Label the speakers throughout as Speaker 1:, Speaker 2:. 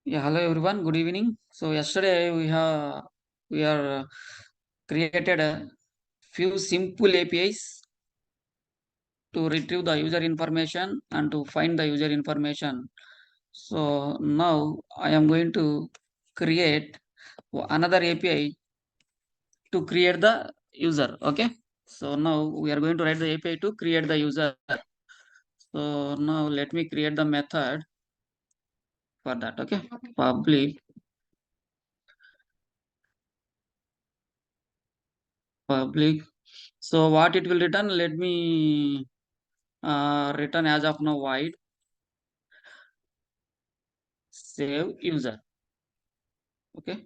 Speaker 1: Yeah, hello everyone. Good evening. So yesterday we are created a few simple APIs to retrieve the user information and to find the user information. So now I am going to create another API to create the user. Okay. So now we are going to write the API to create the user. So now let me create the method for that. Okay. Public. So what it will return? Let me return as of now void save user. Okay,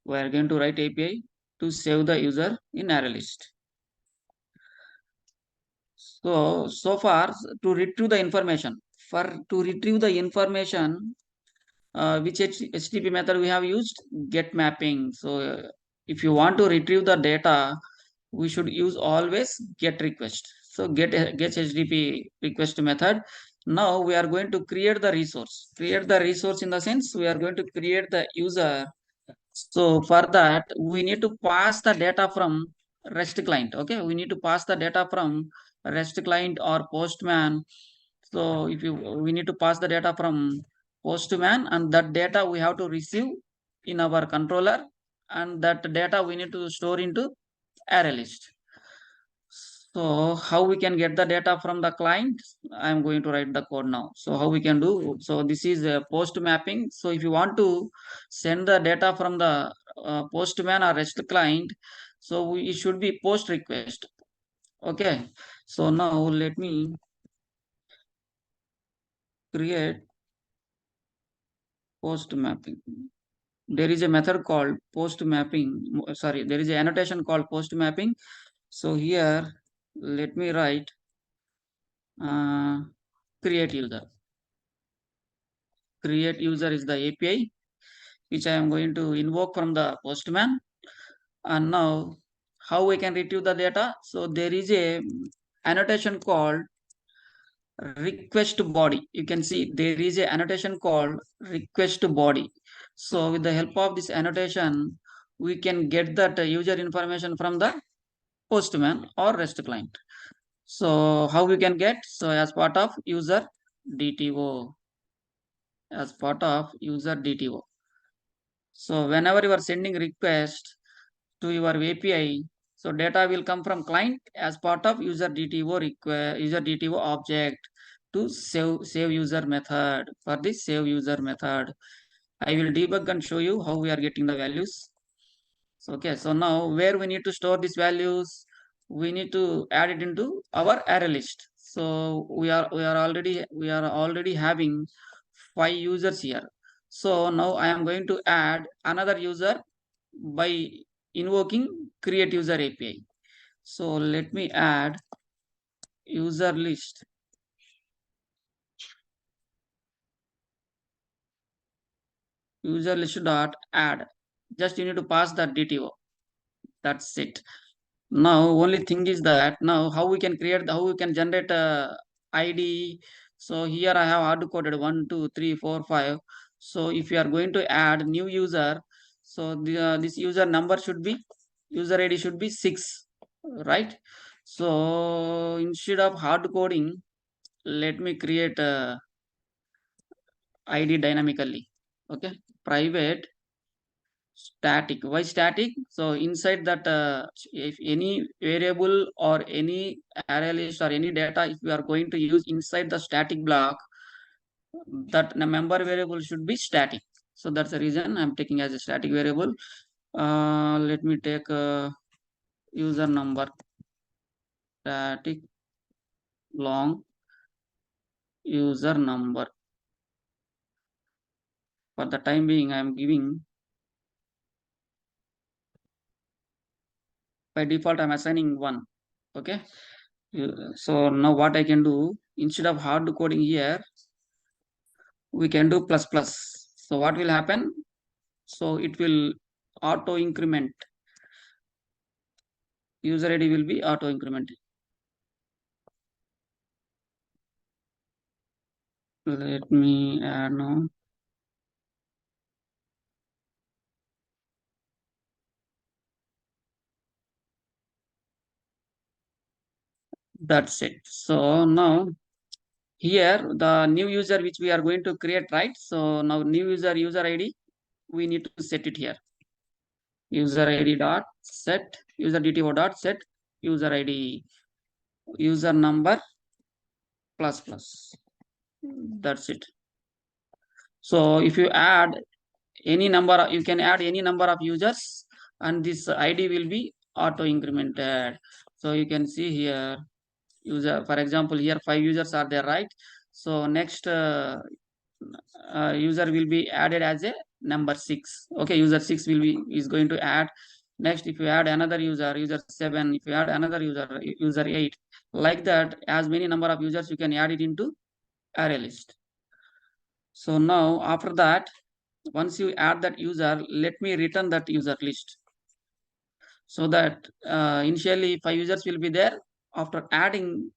Speaker 1: we are going to write API to save the user in array list. So far to retrieve the information, for to retrieve the information, which HTTP method we have used? Get mapping. So if you want to retrieve the data, we should use always get request. So get HTTP request method. Now we are going to create the resource. Create the resource in the sense we are going to create the user. So for that we need to pass the data from REST client. Okay, we need to pass the data from REST client or Postman. So if you we need to pass the data from Postman, and that data we have to receive in our controller, and that data we need to store into array list. So how we can get the data from the client? I'm going to write the code now. So how we can do? So this is a post mapping. So if you want to send the data from the postman or REST client, so it should be post request. Okay. So now let me create post mapping. There is a method called post mapping. Sorry, there is an annotation called post mapping. So here, let me write uh, create user. Create user is the API which I am going to invoke from the postman. And now how we can retrieve the data? So there is a annotation called request body. You can see there is a annotation called request body. So with the help of this annotation, we can get that user information from the postman or REST client. So how we can get? So as part of user DTO, as part of user DTO. So whenever you are sending request to your API, so data will come from client as part of user DTO user DTO object to save user method. For this save user method, I will debug and show you how we are getting the values. So okay, so now where we need to store these values, we need to add it into our array list. So we are already having 5 users here. So now I am going to add another user by invoking create user API. So let me add user list. User list dot add. Just you need to pass the DTO. That's it. Now only thing is that now how we can create how we can generate a ID. So here I have hard coded 1 2 3 4 5. So if you are going to add new user, so this user number should be user ID should be 6, right? So instead of hard coding, let me create a ID dynamically. Okay, private static. Why static? So inside that if any variable or any array list or any data if we are going to use inside the static block, that member variable should be static. So that's the reason I'm taking as a static variable. Let me take user number static long user number. For the time being I am giving, by default I'm assigning 1. Okay. So now what I can do, instead of hard coding here, we can do plus plus. So what will happen? So it will auto increment. User ID will be auto increment. Let me add now. That's it. So now here the new user which we are going to create, right? So now new user ID, we need to set it here. User ID dot set user DTO dot set user ID user number plus plus. That's it. So if you add any number, you can add any number of users, and this ID will be auto incremented. So you can see here user, for example, here 5 users are there, right? So next user will be added as a number 6. Okay, user 6 will be is going to add. Next, if you add another user 7, if you add another user 8, like that, as many number of users you can add it into array list. So now after that, once you add that user, let me return that user list, so that initially 5 users will be there. After adding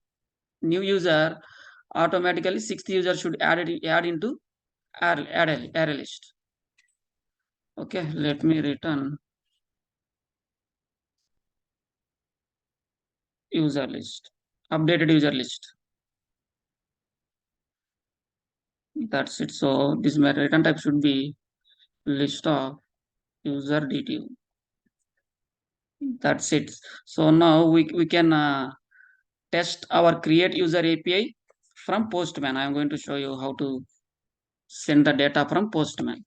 Speaker 1: new user, automatically 6th user should add into array list. Okay, let me return user list, updated user list. That's it. So this my return type should be list of user DTO. That's it. So now we can test our create user API from Postman. I'm going to show you how to send the data from Postman.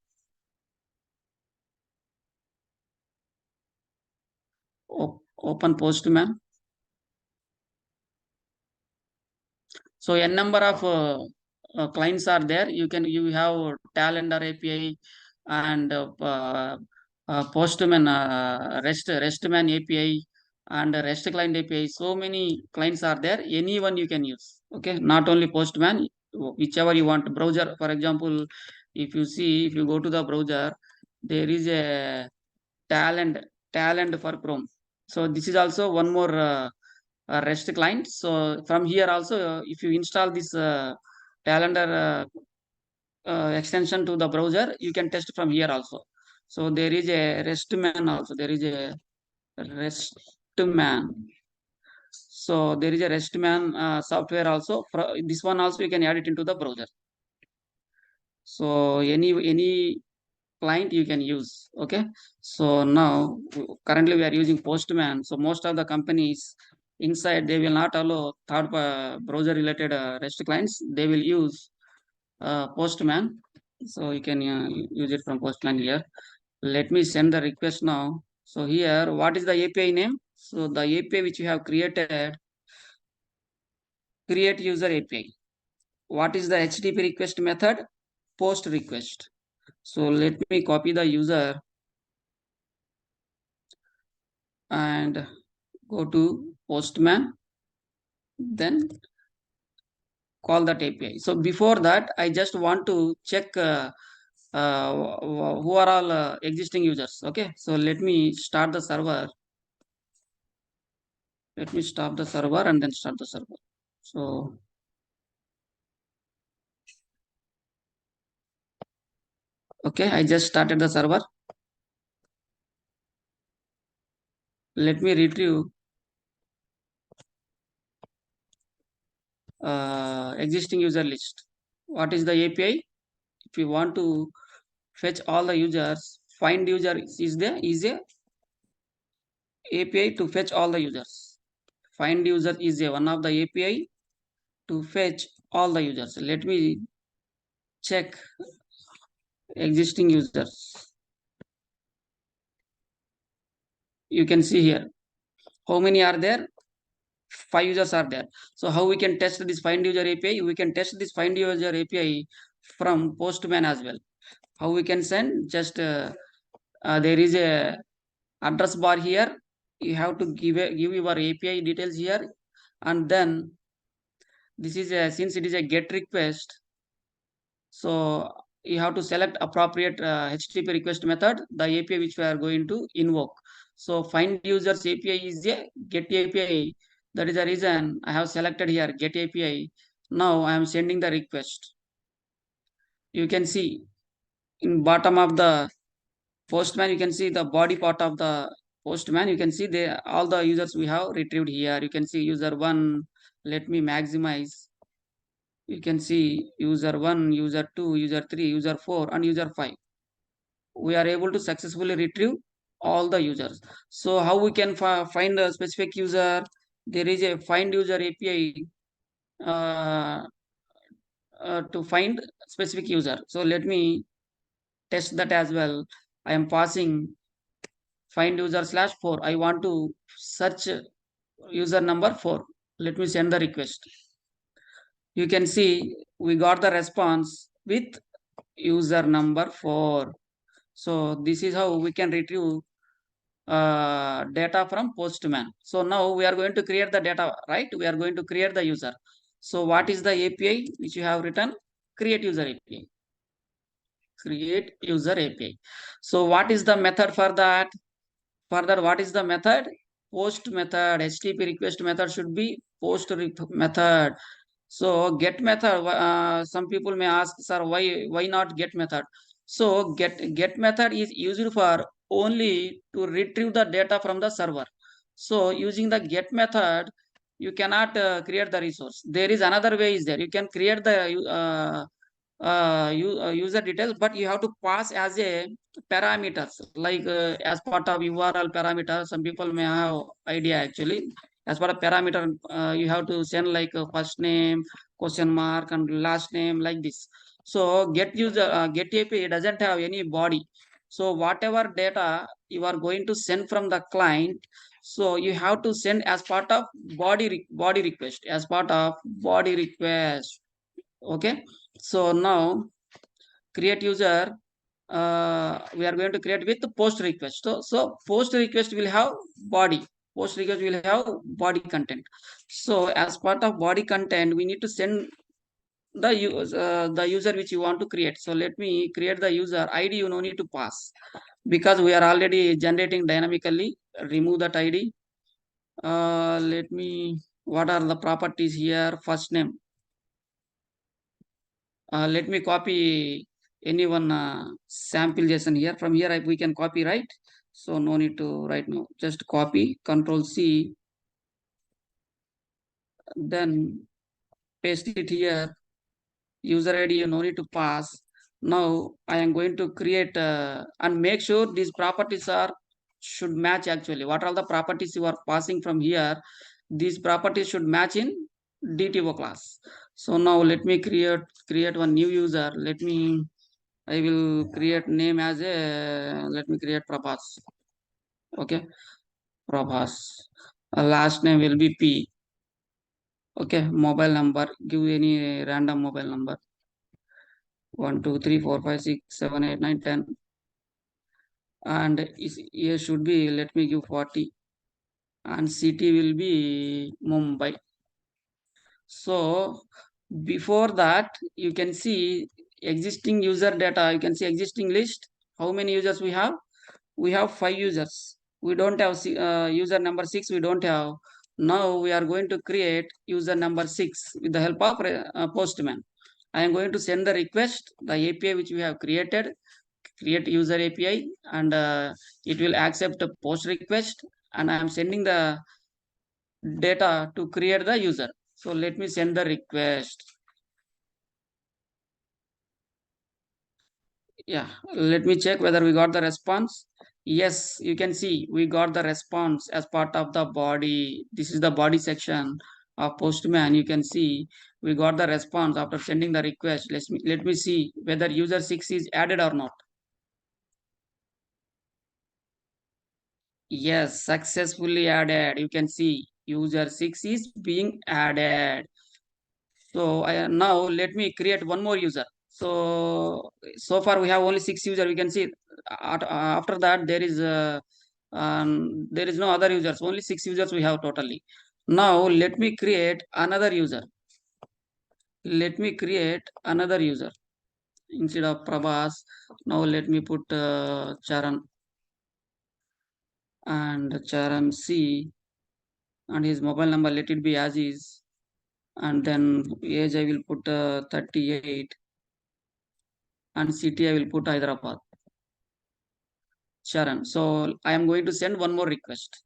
Speaker 1: Open Postman. So a number of clients are there. You have Calendar API and Postman RESTman API and REST client API. So many clients are there. Anyone you can use. Okay, not only Postman, whichever you want. Browser, for example, if you go to the browser, there is a talent talent for Chrome. So this is also one more REST client. So from here also, if you install this calendar extension to the browser, you can test from here also. So there is a RESTman also. There is a RESTman. So there is a RESTman software also. This one also you can add it into the browser. So any client you can use. Okay, so now currently we are using Postman. So most of the companies inside, they will not allow third browser related REST clients. They will use Postman. So you can use it from Postman here. Let me send the request now. So here, what is the API name? So the API which you have created, create user API. What is the HTTP request method? Post request. So let me copy the user and go to Postman, then call that API. So before that, I just want to check who are all existing users. Okay, so let me start the server. Let me stop the server and then start the server. So okay, I just started the server. Let me retrieve existing user list. What is the API? If you want to fetch all the users, find user is there is a API to fetch all the users. Find user is a one of the API to fetch all the users. Let me check existing users. You can see here how many are there. 5 users are there. So how we can test this find user API? We can test this find user API from Postman as well. How we can send? Just there is a address bar here. You have to give your API details here, and then this is a, since it is a GET request, so you have to select appropriate HTTP request method, the API which we are going to invoke. So find users API is a GET API. That is the reason I have selected here GET API. Now I am sending the request. You can see in bottom of the Postman, you can see the body part of the Postman. You can see all the users we have retrieved here. You can see user 1, Let me maximize. You can see user 1, user 2, user 3, user 4, and user 5. We are able to successfully retrieve all the users. So how we can find a specific user? There is a find user API to find specific user. So let me test that as well. I am passing find user slash 4. I want to search user number 4. Let me send the request. You can see we got the response with user number 4. So this is how we can retrieve data from Postman. So now we are going to create the data, right? We are going to create the user. So what is the API which you have written? Create user API. Create user API. So what is the method for that? Further, what is the method? Post method. HTTP request method should be post method. So get method. Some people may ask, sir, why not get method? So get method is used for only to retrieve the data from the server. So using the get method, you cannot create the resource. There is another way is there. You can create the user details, but you have to pass as a parameters, like as part of URL parameter. Some people may have idea actually. As part of parameter, you have to send like a first name, question mark, and last name, like this. So get API doesn't have any body. So whatever data you are going to send from the client, so you have to send as part of body request, as part of body request. Okay. So now create user, we are going to create with the post request. So post request will have body. Post request will have body content. So as part of body content, we need to send the user which you want to create. So let me create the user ID. You no need to pass because we are already generating dynamically. Remove that ID. Let me. What are the properties here? First name. Let me copy any one sample JSON here. From here, we can copy, right? So no need to write now. Just copy, Control C, then paste it here. User ID, you no need to pass. Now I am going to create and make sure these properties are should match actually. What are the properties you are passing from here? These properties should match in DTO class. So now let me create one new user. I will create name as a, let me create Prabhas. Okay, Prabhas. Last name will be P. Okay, mobile number, give any random mobile number. 1, 2, 3, 4, 5, 6, 7, 8, 9, 10. And here should be, let me give 40. And city will be Mumbai. So before that, you can see existing user data. You can see existing list. How many users we have? We have 5 users. We don't have user number 6. We don't have. Now we are going to create user number 6 with the help of Postman. I am going to send the request, the API which we have created, create user API, and it will accept a post request. And I am sending the data to create the user. So let me send the request. Yeah, let me check whether we got the response. Yes, you can see we got the response as part of the body. This is the body section of Postman. You can see we got the response after sending the request. Let me see whether user 6 is added or not. Yes, successfully added. You can see user 6 is being added. So now let me create one more user. So far we have only 6 user. We can see after that there is no other users. Only 6 users we have totally. Now let me create another user. Let me create another user instead of Prabhas. Now let me put Charan, and Charan C, and his mobile number, let it be as is, and then age I will put 38, and city I will put Hyderabad. Sharon. So I am going to send one more request.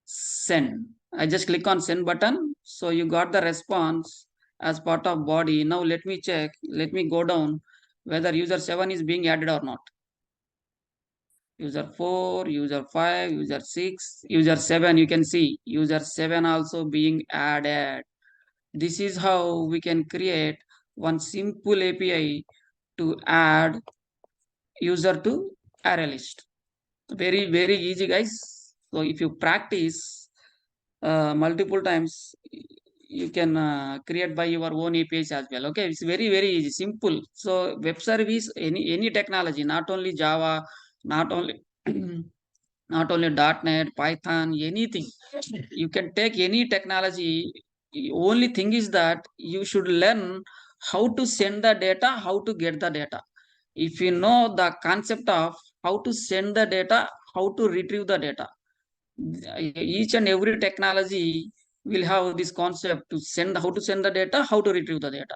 Speaker 1: Send. I just click on send button. So you got the response as part of body. Now let me check. Let me go down whether user 7 is being added or not. User 4, user 5, user 6, user 7. You can see user 7 also being added. This is how we can create one simple API to add user to array list. Very, very easy, guys. So if you practice multiple times, you can create by your own APIs as well. Okay, it's very, very easy, simple. So web service, any technology, not only Java, not only not only .NET, Python, anything. You can take any technology. The only thing is that you should learn how to send the data, how to get the data. If you know the concept of how to send the data, how to retrieve the data, each and every technology will have this concept to send, how to send the data, how to retrieve the data.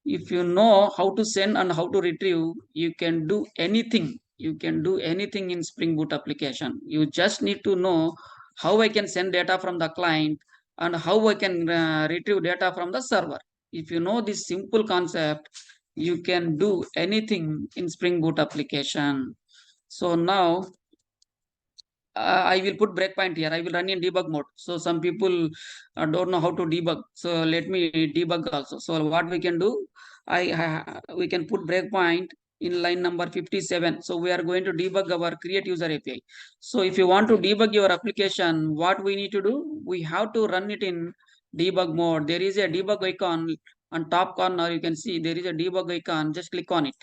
Speaker 1: If you know how to send and how to retrieve, you can do anything. You can do anything in Spring Boot application. You just need to know how I can send data from the client and how I can retrieve data from the server. If you know this simple concept, you can do anything in Spring Boot application. So now I will put breakpoint here. I will run in debug mode. So some people don't know how to debug. So let me debug also. So what we can do, we can put breakpoint in line number 57. So we are going to debug our create user API. So if you want to debug your application, what we need to do, we have to run it in debug mode. There is a debug icon on top corner. You can see there is a debug icon. Just click on it.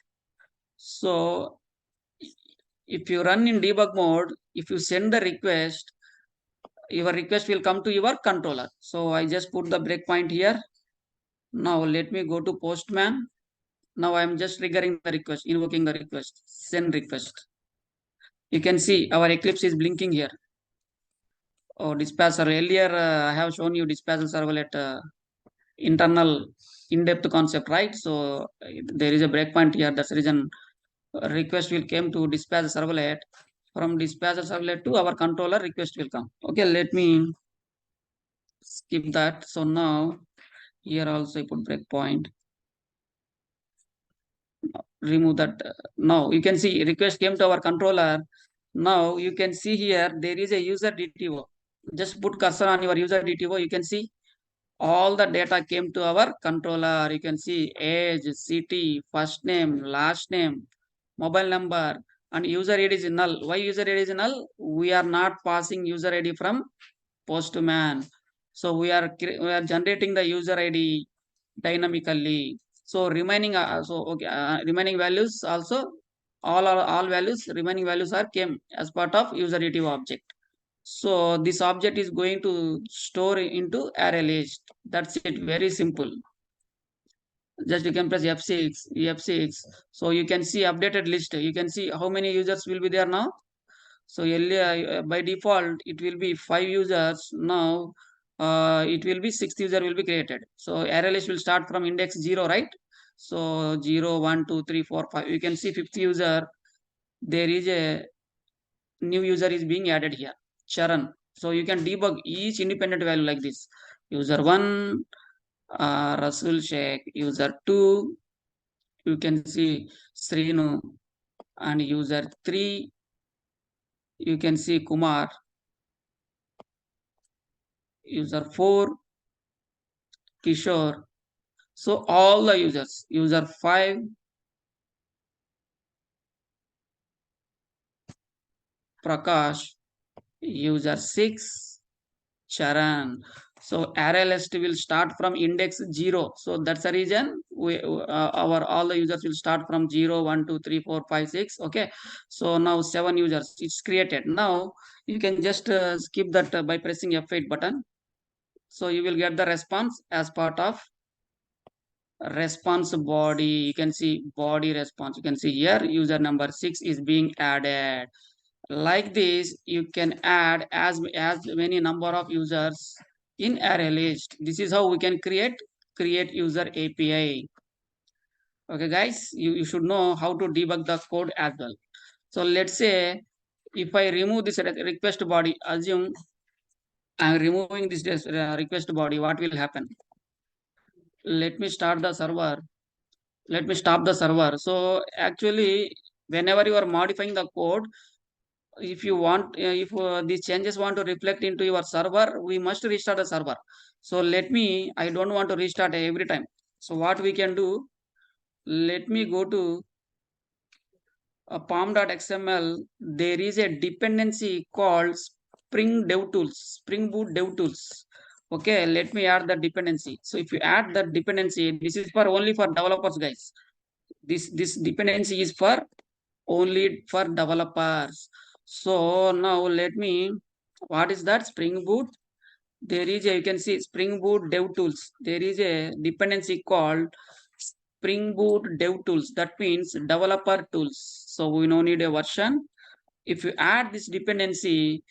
Speaker 1: So if you run in debug mode, if you send the request, your request will come to your controller. So I just put the breakpoint here. Now let me go to Postman. Now I am just triggering the request, invoking the request, send request. You can see our Eclipse is blinking here. Oh, dispatcher. Earlier I have shown you dispatcher servlet internal in-depth concept, right? So there is a breakpoint here. That's the reason request will came to dispatcher servlet. From dispatcher servlet to our controller, request will come. Okay, let me skip that. So now here also I put breakpoint. Remove that. Now you can see request came to our controller. Now you can see here there is a user DTO. Just put cursor on your user DTO. You can see all the data came to our controller. You can see age, city, first name, last name, mobile number, and user ID is null. Why user ID is null? We are not passing user ID from Postman. So we are generating the user ID dynamically. So remaining values also, all values, remaining values are came as part of user retrieve object. So this object is going to store into array list. That's it. Very simple. Just you can press F6, F6. So you can see updated list. You can see how many users will be there now. So earlier by default it will be 5 users. Now it will be 6th user will be created. So array list will start from index 0, right? So 0, 1, 2, 3, 4, 5. You can see 5th user. There is a new user is being added here. Charan. So you can debug each independent value like this. User 1, Rasul Sheikh. User 2, you can see Srinu. And user 3, you can see Kumar. User 4, Kishore. So all the users, user 5, Prakash, user 6, Charan. So array list will start from index 0. So that's the reason our all the users will start from 0, 1, 2, 3, 4, 5, 6. Okay. So now 7 users it's created. Now you can just skip that by pressing F8 button. So you will get the response as part of response body. You can see body response. You can see here user number 6 is being added. Like this you can add as many number of users in array list. This is how we can create user API. Okay guys, you should know how to debug the code as well. So let's say if I remove this request body, assume I'm removing this request body. What will happen? Let me start the server. Let me stop the server. So actually, whenever you are modifying the code, if you want, if these changes want to reflect into your server, we must restart the server. So I don't want to restart every time. So what we can do, let me go to pom.xml. There is a dependency called Spring Boot DevTools. Okay, let me add the dependency. So if you add the dependency, this is for only for developers, guys. This dependency is for only for developers. So now let me, what is that? Spring Boot. There is a, you can see Spring Boot DevTools. There is a dependency called Spring Boot DevTools. That means developer tools. So we no need a version. If you add this dependency,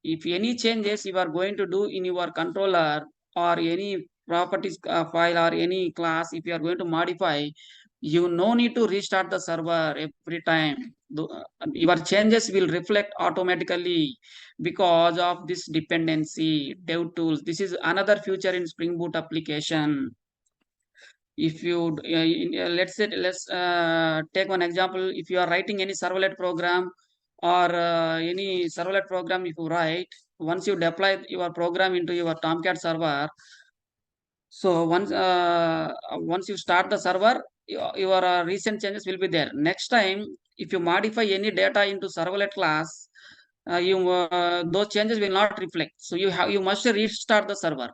Speaker 1: if any changes you are going to do in your controller or any properties file or any class, if you are going to modify, you no need to restart the server every time. Your changes will reflect automatically because of this dependency dev tools. This is another feature in Spring Boot application. If you let's take one example. If you are writing any servlet program or any servlet program, if you write, once you deploy your program into your Tomcat server, so once you start the server, your recent changes will be there. Next time, if you modify any data into servlet class, you those changes will not reflect. So you must restart the server.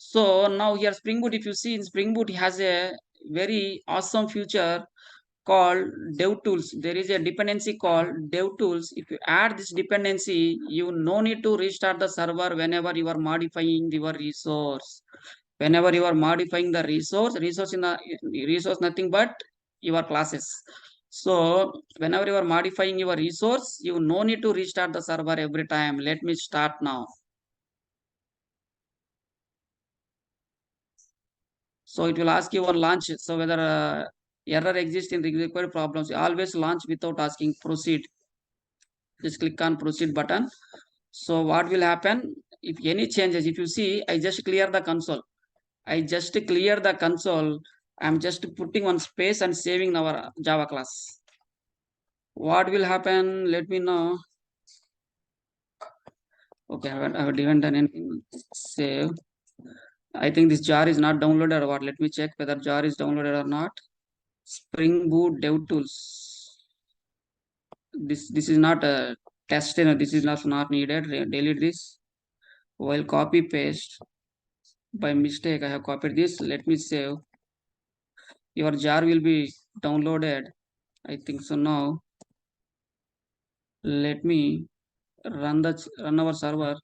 Speaker 1: So now here Spring Boot, if you see in Spring Boot, it has a very awesome feature called DevTools. There is a dependency called DevTools. If you add this dependency, you no need to restart the server whenever you are modifying your resource. Whenever you are modifying the resource in the resource nothing but your classes. So whenever you are modifying your resource, you no need to restart the server every time. Let me start now. So it will ask you on launch. So whether error exists in the required problems, always launch without asking proceed. Just click on proceed button. So what will happen if any changes? If you see, I just clear the console. I just clear the console. I'm just putting one space and saving our Java class. What will happen? Let me know. Okay, I haven't even done anything. Save. I think this jar is not downloaded or what. Let me check whether jar is downloaded or not. Spring Boot DevTools. This is not a test. This is not needed. Delete this. While copy paste by mistake, I have copied this. Let me save. Your jar will be downloaded. I think so now. Let me run our server.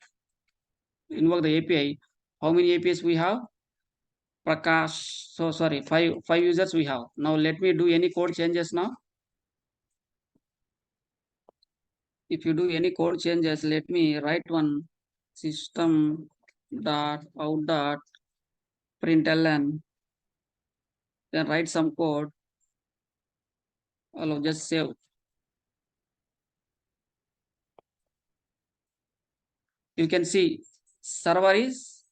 Speaker 1: Invoke the API. How many APIs we have? Prakash. So sorry, five users we have. Now let me do any code changes now. If you do any code changes, let me write one system dot out dot println. Then write some code. I'll just save. You can see server is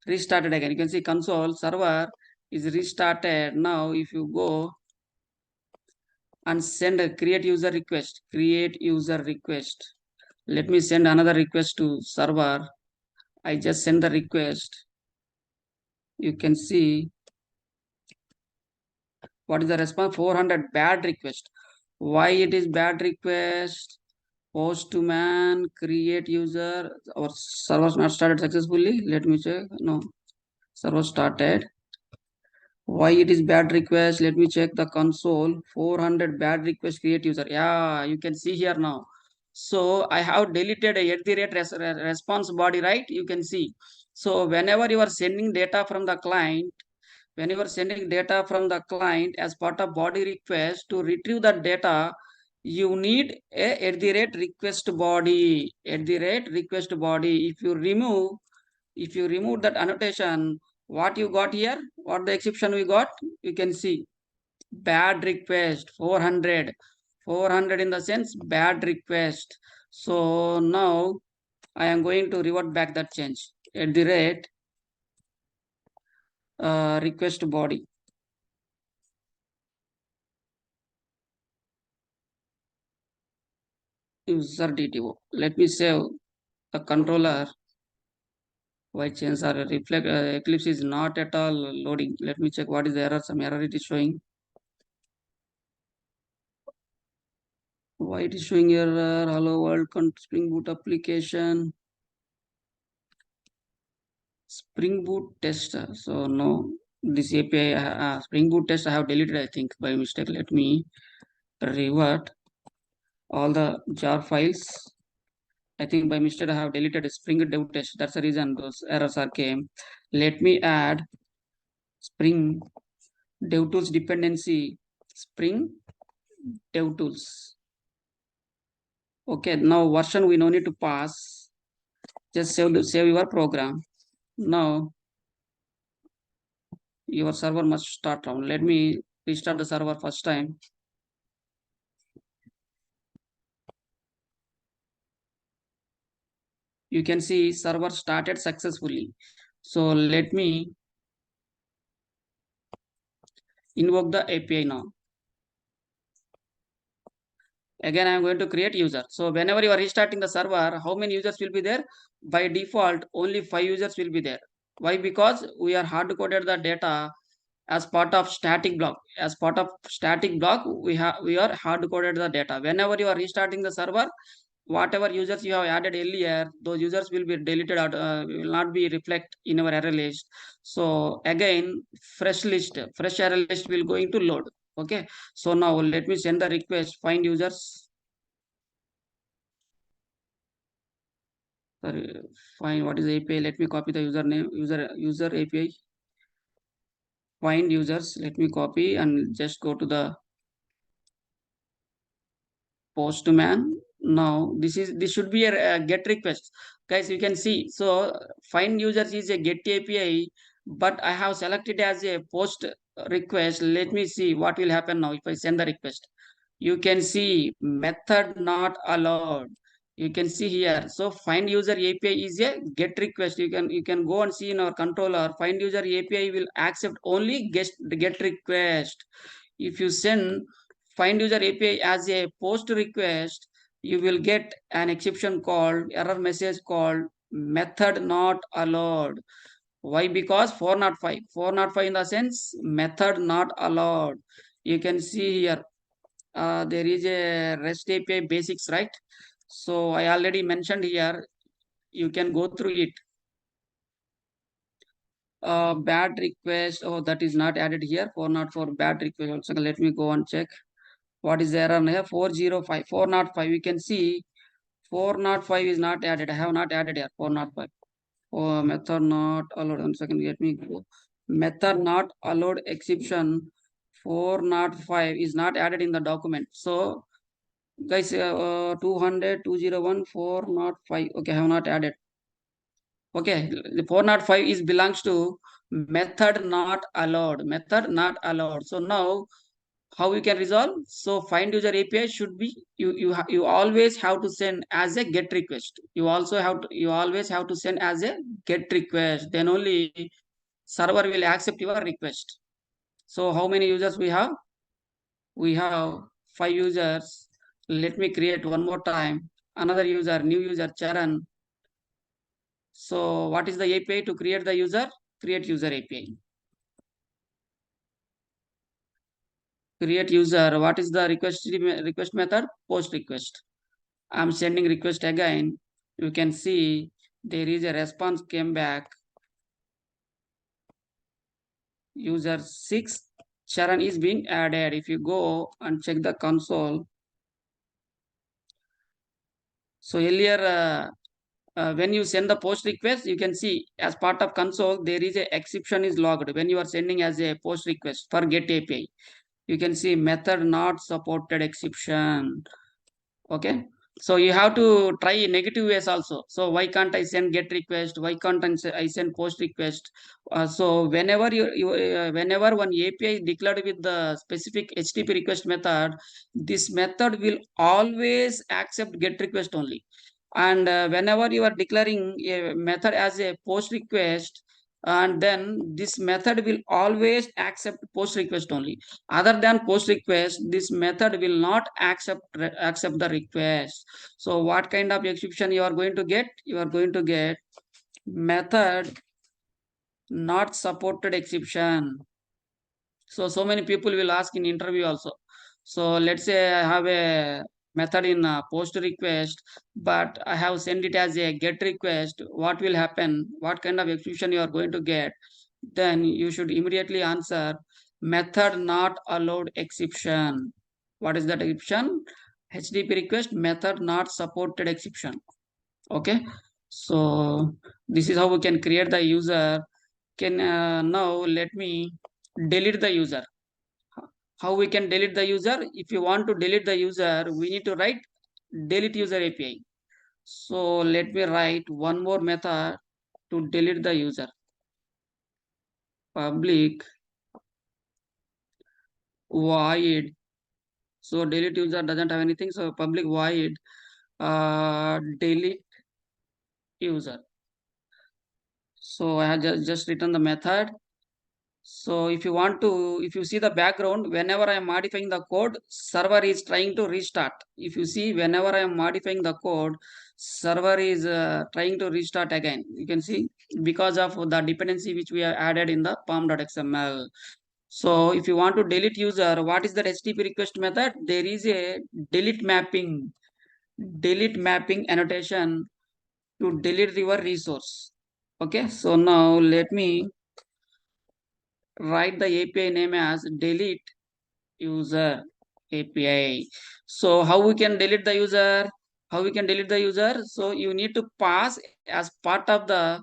Speaker 1: restarted again. You can see console server is restarted. Now if you go and send a create user request, let me send another request to server. I just send the request. You can see what is the response. 400 bad request. Why it is bad request? Postman create user. Our server not started successfully. Let me check. No, server started. Why it is bad request? Let me check the console. 400 bad request create user. Yeah, you can see here now. So I have deleted a at the rate response body, right? You can see. So whenever you are sending data from the client, when you are sending data from the client as part of body request, to retrieve that data, you need a at the rate request body. At the rate request body. If you remove that annotation, what you got here, what the exception we got, you can see bad request 400 in the sense bad request. So now I am going to revert back that change at the rate request body. User DTO. Let me save a controller. Why change are reflect Eclipse is not at all loading. Let me check what is the error. Some error it is showing. Why it is showing error? Hello world Spring Boot application. Spring Boot tester. So no, this API Spring Boot test I have deleted, I think, by mistake. Let me revert all the jar files. I think by mistake I have deleted Spring Dev test. That's the reason those errors are came. Let me add Spring DevTools dependency. Spring DevTools. Okay, now version we no need to pass. Just save your program. Now your server must start down. Let me restart the server first time. You can see server started successfully. So let me invoke the API now. Again, I am going to create user. So whenever you are restarting the server, how many users will be there? By default, only 5 users will be there. Why? Because we are hard coded the data as part of static block. As part of static block, we are hard coded the data. Whenever you are restarting the server, whatever users you have added earlier, those users will be deleted out, will not be reflect in our array list. So again, fresh array list will going to load. Okay, so now let me send the request, find users. Sorry, find what is API. Let me copy the username, user API. Find users. Let me copy and just go to the postman. Now this should be a get request, guys. You can see, so find users is a get API, but I have selected as a post request. Let me see what will happen now if I send the request. You can see method not allowed. You can see here. So find user API is a get request. You can go and see in our controller. Find user API will accept only get request. If you send find user API as a post request, you will get an exception called error message called method not allowed. Why? Because 405 in the sense method not allowed. You can see here there is a REST API basics, right? So I already mentioned here. You can go through it. Bad request. Oh, that is not added here. 404 bad request. Also, let me go and check. What is the error here? 405, 405. You can see 405 is not added. I have not added here. 405. Oh, method not allowed. 1 second. Let me go. Method not allowed exception 405 is not added in the document. So, guys, 200, 201, 405. Okay, I have not added. Okay, the 405 is belongs to method not allowed. Method not allowed. So now how you can resolve? So find user API should be you always have to send as a get request. You always have to send as a get request. Then only server will accept your request. So how many users we have? We have 5 users. Let me create one more time. Another user, new user, Charan. So what is the API to create the user? Create user API. Create user. What is the request method? Post request. I'm sending request again. You can see there is a response came back. User 6 Charan is being added. If you go and check the console. So earlier when you send the post request, you can see as part of console, there is a exception is logged when you are sending as a post request for get API. You can see method not supported exception. Okay. So you have to try negative ways also. So why can't I send get request? Why can't I send post request? So whenever whenever one API is declared with the specific HTTP request method, this method will always accept get request only. And whenever you are declaring a method as a post request, and then this method will always accept post request only. Other than post request, this method will not accept the request. So what kind of exception you are going to get? You are going to get method not supported exception. So many people will ask in interview also. So let's say I have a method in post request, but I have sent it as a get request. What will happen? What kind of execution you are going to get? Then you should immediately answer method not allowed exception. What is that exception? HTTP request method not supported exception. Okay. So this is how we can create the user. Can now let me delete the user. How we can delete the user? If you want to delete the user, we need to write delete user API. So let me write one more method to delete the user. Public void. So delete user doesn't have anything, so public void delete user. So I have just written the method. So if you see the background, whenever I am modifying the code, server is trying to restart. If you see, whenever I am modifying the code, server is trying to restart again. You can see because of the dependency which we have added in the pom.xml. So if you want to delete user, what is that HTTP request method? There is a delete mapping annotation to delete your resource. Okay, so now let me write the API name as delete user API. So how we can delete the user? How we can delete the user? So you need to pass as part of the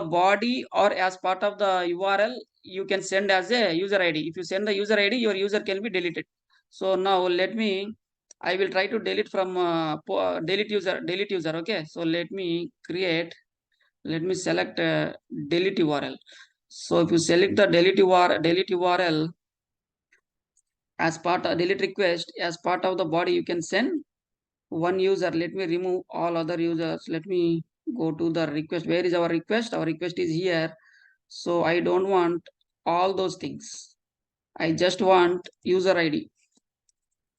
Speaker 1: body or as part of the URL. You can send as a user ID. If you send the user ID, your user can be deleted. So now let me. I will try to delete from delete user. Okay. So let me create. Let me select delete URL. So if you select the delete URL as part of delete request as part of the body, you can send one user. Let me remove all other users. Let me go to the request. Where is our request? Our request is here. So I don't want all those things. I just want user ID.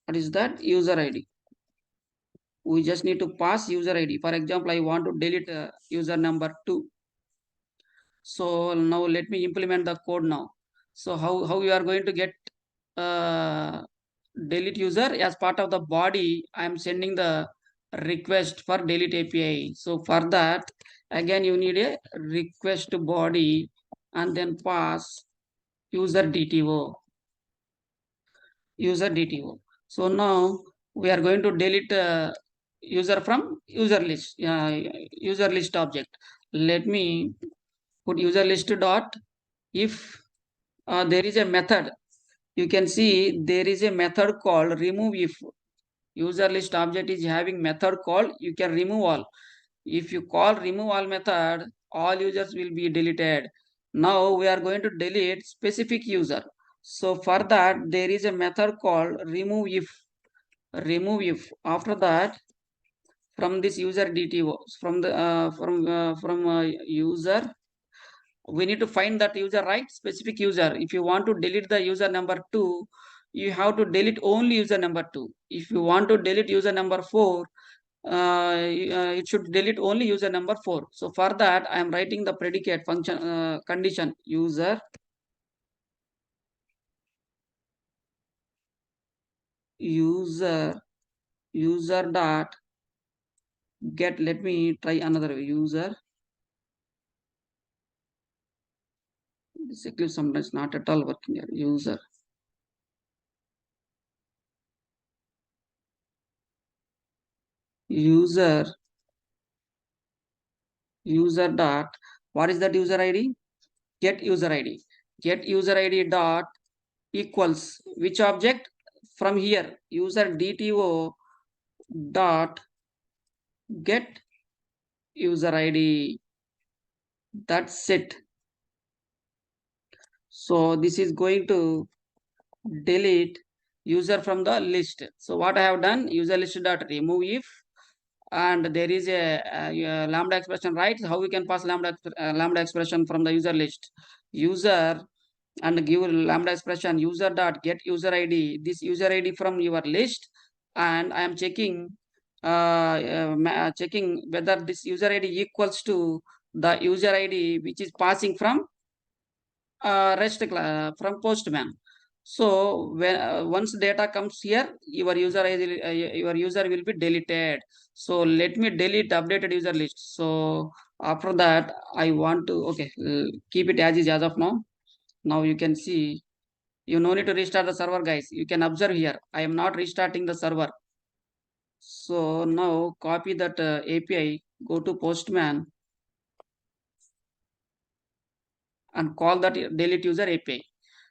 Speaker 1: What is that? User ID. We just need to pass user ID. For example, I want to delete user number 2. So now let me implement the code now. So how you are going to get uh, delete user? As part of the body, I am sending the request for delete API. So for that, again you need a request body and then pass user DTO. So now we are going to delete user from user list object. Let me put user list dot if there is a method. You can see there is a method called remove if. User list object is having method called you can remove all. If you call remove all method, all users will be deleted. Now we are going to delete specific user. So for that there is a method called remove if. After that, from this user DTO, from user, we need to find that user, right? Specific user. If you want to delete the user number 2, you have to delete only user number 2. If you want to delete user number 4, it should delete only user number 4. So for that I am writing the predicate function condition user user dot get. Let me try another user. This Eclipse sometimes not at all working here. User user dot, what is that user ID? Get user ID. Get user ID dot equals which object? From here user DTO dot get user ID. That's it. So this is going to delete user from the list. So what I have done, user list dot remove if, and there is a lambda expression, right? How we can pass lambda expression from the user list? User, and give lambda expression user dot get user id, this user id from your list, and I am checking checking whether this user id equals to the user id which is passing from from Postman. So when once data comes here, your user will be deleted. So let me delete updated user list. So after that, I want to keep it as is as of now. Now you can see, you no need to restart the server, guys. You can observe here. I am not restarting the server. So now copy that API, go to Postman and call that delete user API.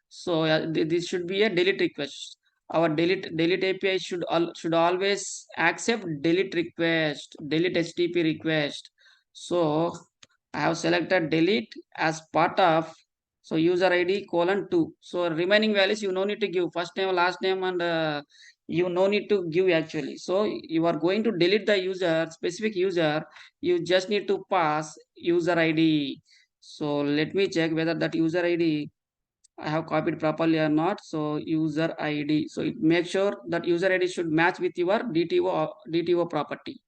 Speaker 1: So this should be a delete request. Our delete API should always accept delete request, delete HTTP request. So I have selected delete as part of, so user ID colon 2. So remaining values you no need to give first name, last name, and you no need to give actually. So you are going to delete the user, specific user. You just need to pass user ID. So let me check whether that user ID I have copied properly or not. So user ID. So make sure that user ID should match with your DTO property.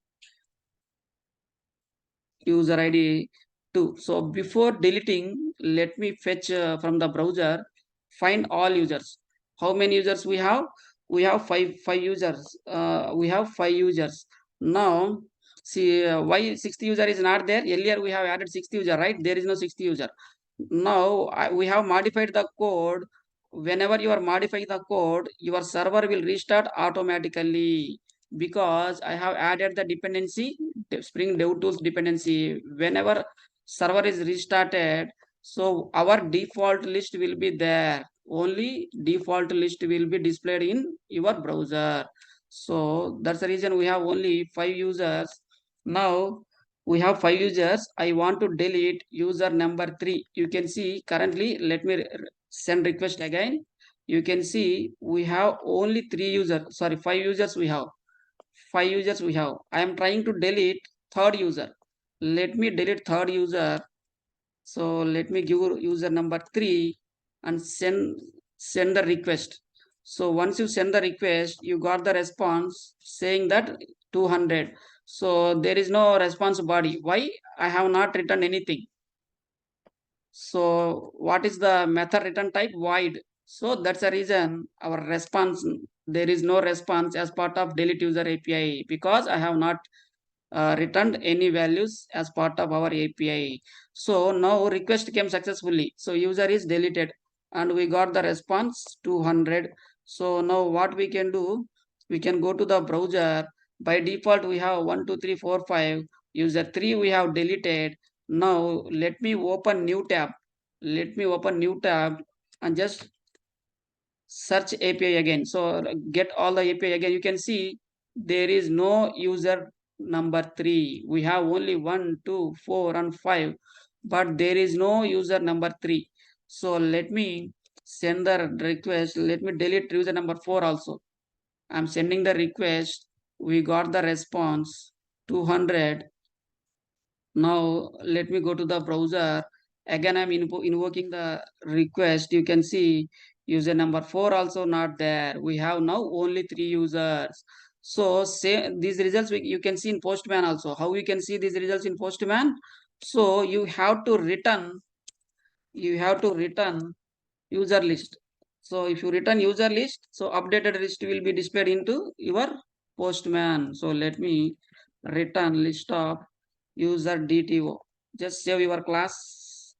Speaker 1: User ID 2. So before deleting, let me fetch from the browser, find all users. How many users we have? We have five users. We have 5 users. Now, see why sixth user is not there? Earlier we have added sixth user, right? There is no sixth user. Now we have modified the code. Whenever you are modifying the code, your server will restart automatically, because I have added the dependency, Spring DevTools dependency. Whenever server is restarted, so our default list will be there. Only default list will be displayed in your browser. So that's the reason we have only 5 users. Now we have 5 users. I want to delete user number 3. You can see currently, let me send request again. You can see we have only 3 users, sorry, 5 users we have. 5 users we have. I am trying to delete third user. Let me delete third user. So let me give user number 3 and send the request. So once you send the request, you got the response saying that 200. So there is no response body. Why? I have not written anything. So what is the method return type? Void. So that's the reason our response, there is no response as part of delete user API, because I have not returned any values as part of our API. So now request came successfully. So user is deleted and we got the response 200. So now what we can do, we can go to the browser. By default, we have 1, 2, 3, 4, 5. User 3 we have deleted. Now let me open new tab. Let me open new tab and just search API again. So get all the API again. You can see there is no user number 3. We have only 1, 2, 4, and 5, but there is no user number 3. So let me send the request. Let me delete user number 4 also. I'm sending the request. We got the response 200. Now let me go to the browser. Again, I'm invoking the request. You can see user number 4 also not there. We have now only 3 users. So say these results you can see in Postman also. How you can see these results in Postman? So you have to return user list. So if you return user list, so updated list will be displayed into your Postman. So let me return list of user DTO. Just save your class,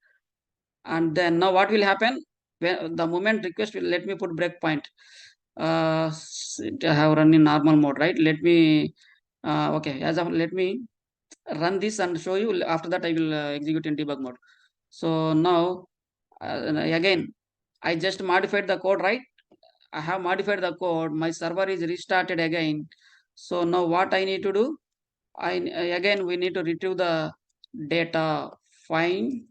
Speaker 1: and then now what will happen? When the moment request will, let me put breakpoint. I have run in normal mode, right? Let me okay, as of let me run this and show you. After that I will execute in debug mode. So now again, I just modified the code, right? I have modified the code. My server is restarted again. So now what I need to do? Again we need to retrieve the data. Find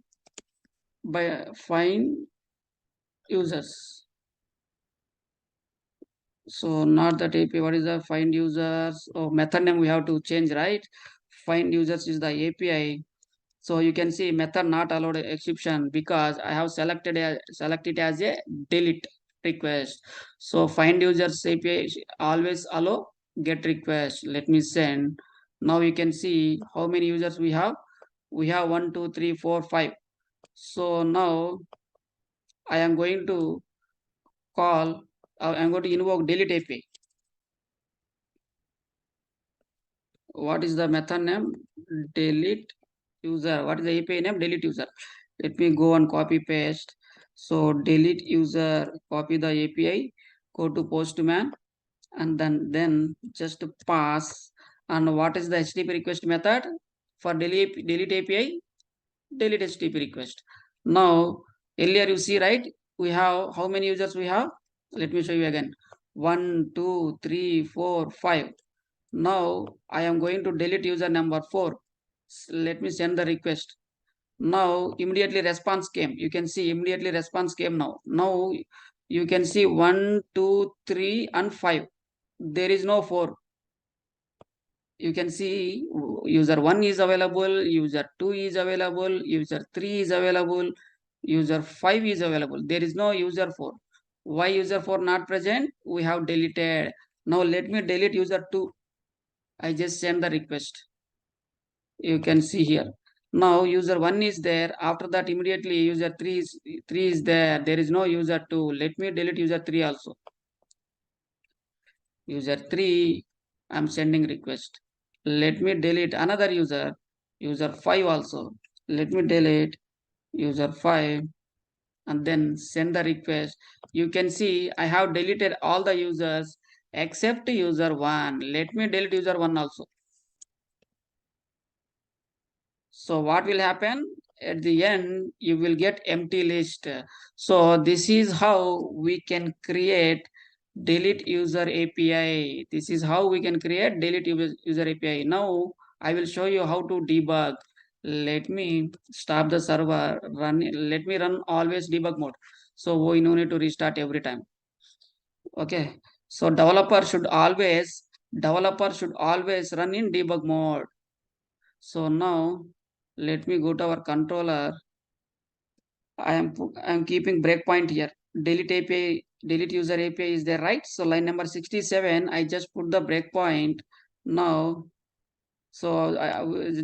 Speaker 1: users. So not that API. What is the find users? Oh, method name we have to change, right? Find users is the API. So you can see method not allowed exception because I have selected as a delete request. So find users API always allow get request. Let me send. Now you can see how many users we have. We have 1, 2, 3, 4, 5. So now I am going to call. I'm going to invoke delete API. What is the method name? Delete user. What is the API name? Delete user. Let me go and copy paste. So delete user, copy the API, go to postman, and then just pass. And what is the HTTP request method for delete API? Delete HTTP request. Now earlier you see, right, we have how many users we have? Let me show you again. 1, 2, 3, 4, 5. Now I am going to delete user number 4. Let me send the request. Now immediately response came. You can see immediately response came now. Now you can see 1, 2, 3 and 5. There is no 4. You can see user 1 is available, user 2 is available, user 3 is available, user 5 is available. There is no user 4. Why user 4 not present? We have deleted. Now let me delete user 2. I just send the request. You can see here. Now user 1 is there. After that immediately user 3 is there. There is no user 2. Let me delete user 3 also. User 3, I'm sending request. Let me delete another user 5 also. Let me delete user 5 and then send the request. You can see I have deleted all the users except user 1. Let me delete user 1 also. So what will happen at the end? You will get empty list. So this is how we can create delete user API. This is how we can create delete user API. Now I will show you how to debug. Let me stop the server. Let me run always debug mode. So we no need to restart every time. Okay. So developer should always run in debug mode. So now let me go to our controller. I am keeping breakpoint here. Delete API, delete user API is there, right? So line number 67, I just put the breakpoint. Now, so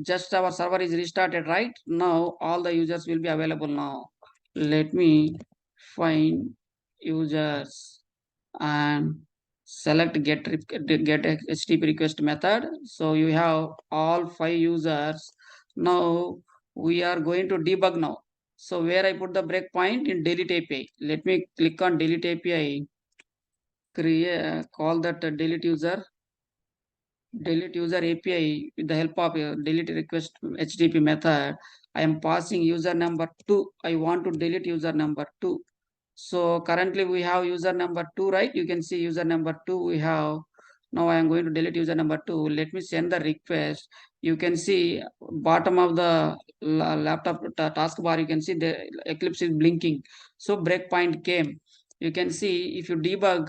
Speaker 1: just our server is restarted, right? Now all the users will be available now. Let me find users and select get HTTP request method. So you have all 5 users. Now we are going to debug now. So where I put the breakpoint in delete API. Let me click on delete API. Call that delete user API with the help of delete request HTTP method. I am passing user number 2. I want to delete user number 2. So currently we have user number 2, right? You can see user number 2 we have. Now I am going to delete user number 2. Let me send the request. You can see bottom of the laptop taskbar, you can see the Eclipse is blinking. So breakpoint came. You can see if you debug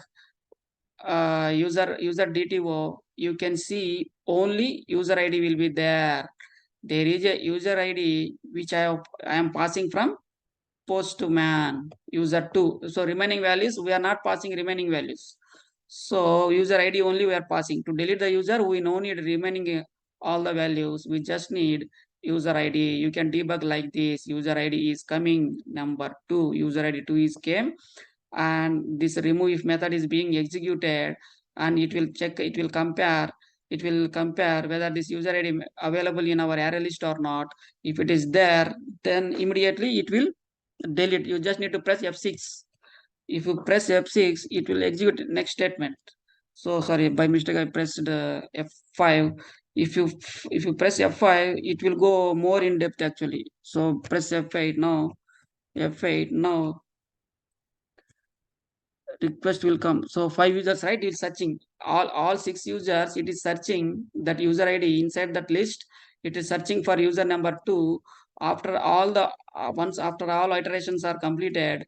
Speaker 1: user DTO, you can see only user ID will be there. There is a user ID which I am passing from postman user 2. So remaining values we are not passing remaining values. So user ID only we are passing. To delete the user we no need remaining all the values. We just need user ID. You can debug like this. User ID is coming number 2. User ID 2 is came, and this remove if method is being executed, and it will check, it will compare whether this user ID available in our array list or not. If it is there, then immediately it will delete. You just need to press F6. If you press F6, it will execute next statement. So sorry, by mistake I pressed F5. If you press F5, it will go more in depth actually. So press F8 now. F8 now. Request will come. So 5 users, right? It's searching all 6 users. It is searching that user ID inside that list. It is searching for user number 2. After all the once after all iterations are completed,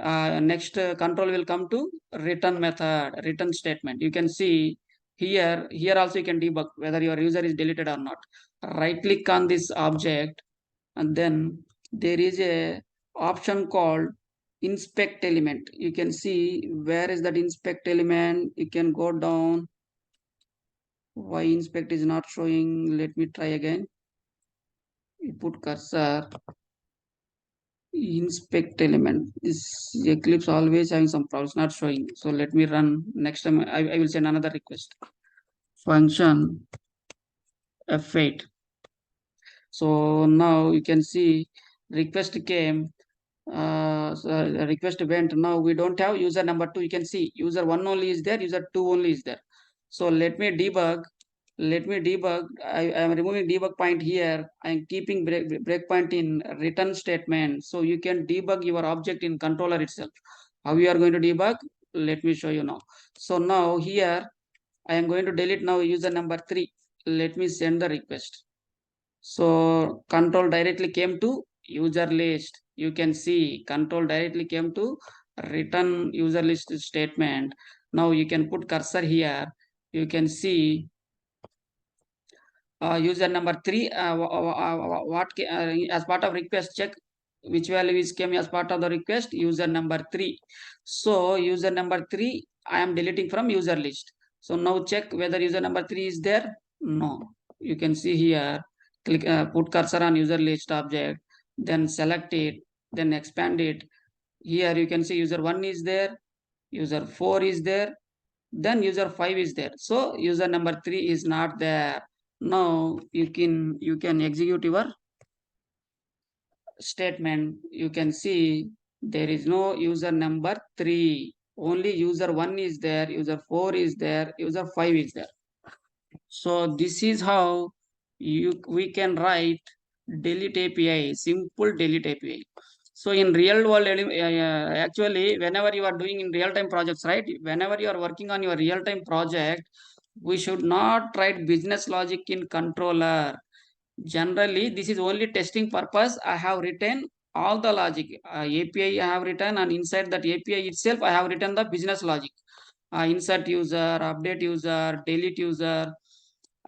Speaker 1: Next control will come to return method, return statement. You can see here also you can debug whether your user is deleted or not. Right click on this object, and then there is a option called inspect element. You can see where is that inspect element. You can go down. Why inspect is not showing? Let me try again. You put cursor, inspect element. This Eclipse always having some problems, not showing. So let me run. Next time I will send another request. Function F8. So now you can see request came. So the request went. Now we don't have user number 2. You can see user 1 only is there, user 2 only is there. So let me debug. I am removing debug point here. I am keeping breakpoint in return statement. So you can debug your object in controller itself. How you are going to debug? Let me show you now. So now here I am going to delete now user number 3. Let me send the request. So control directly came to user list. You can see control directly came to return user list statement. Now you can put cursor here. You can see user number 3 as part of request check which value is came as part of the request, user number 3. So user number 3 I am deleting from user list. So now check whether user number 3 is there. No, you can see here, click put cursor on user list object, then select it, then expand it. Here you can see user 1 is there, user 4 is there, then user 5 is there. So user number 3 is not there. Now you can execute your statement. You can see there is no user number 3, only user 1 is there, user 4 is there, user 5 is there. So this is how we can write delete API, simple delete API. So in real world, actually, whenever you are doing in real time projects, right? Whenever you are working on your real time project, we should not write business logic in controller. Generally, this is only testing purpose. I have written all the logic. API I have written, and inside that API itself, I have written the business logic. Insert user, update user, delete user.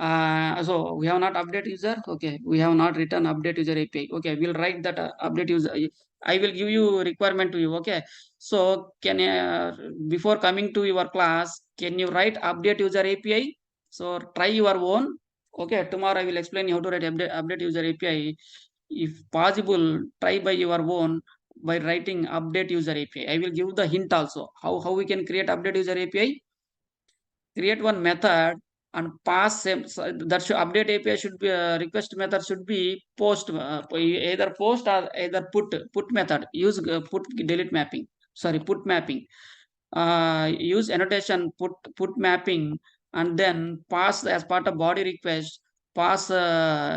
Speaker 1: So we have not update user. Okay, we have not written update user API. Okay, we'll write that update user. I will give you requirement to you. Okay, so can before coming to your class, can you write update user API? So try your own. Okay, tomorrow I will explain you how to write update user API. If possible, try by your own by writing update user API. I will give the hint also how we can create update user API. Create one method and pass same, so that should update API should be request method should be post, either post or either put method. Use put delete mapping. Sorry, put mapping. Use annotation put mapping, and then pass as part of body request, pass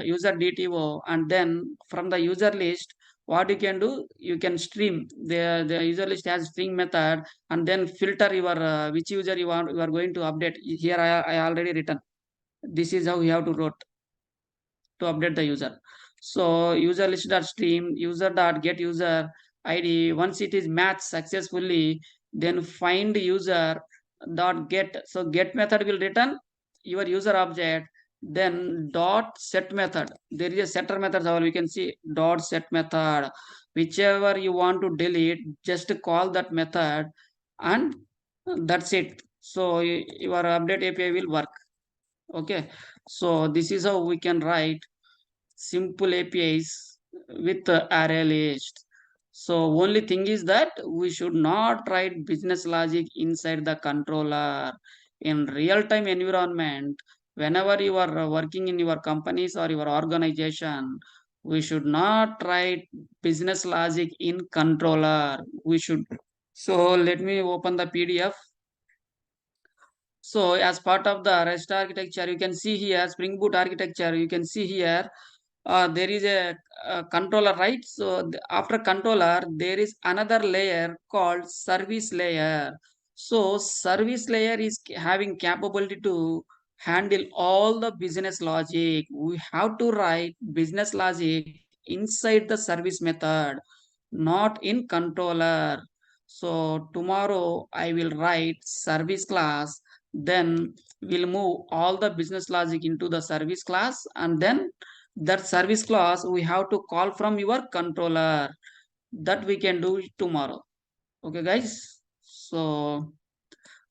Speaker 1: user DTO, and then from the user list what you can do, you can stream the user list has string method, and then filter your which user you are going to update. Here I already written. This is how you have to wrote to update the user. So user list dot stream user dot get user ID. Once it is matched successfully, then find user dot get. So get method will return your user object. Then dot set method. There is a setter method. We can see dot set method. Whichever you want to delete, just call that method, and that's it. So your update API will work. Okay. So this is how we can write simple APIs with array list. So only thing is that we should not write business logic inside the controller. In real-time environment, whenever you are working in your companies or your organization, we should not write business logic in controller. We should. So let me open the PDF. So as part of the REST architecture, you can see here Spring Boot architecture. You can see here there is a controller, right? So after controller there is another layer called service layer. So service layer is having capability to handle all the business logic. We have to write business logic inside the service method, not in controller. So tomorrow I will write service class, then we'll move all the business logic into the service class, and then that service class we have to call from your controller. That we can do tomorrow. Okay, guys. So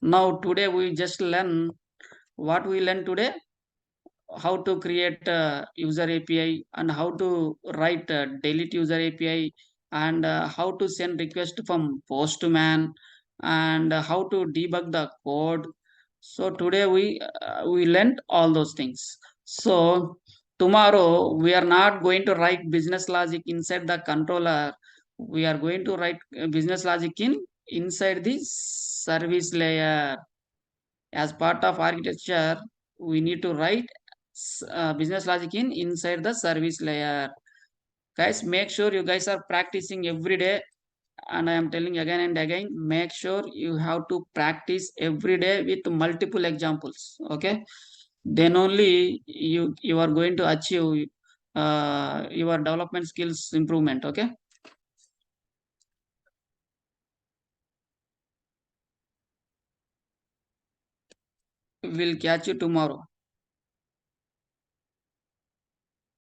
Speaker 1: now today we just learn what we learn today, how to create a user API and how to write a delete user API, and how to send request from Postman, and how to debug the code. So today we learned all those things. So tomorrow we are not going to write business logic inside the controller. We are going to write business logic inside the service layer. As part of architecture, we need to write business logic inside the service layer. Guys, make sure you guys are practicing every day, and I am telling again and again, make sure you have to practice every day with multiple examples. Okay, then only you are going to achieve your development skills improvement. Okay, we'll catch you tomorrow.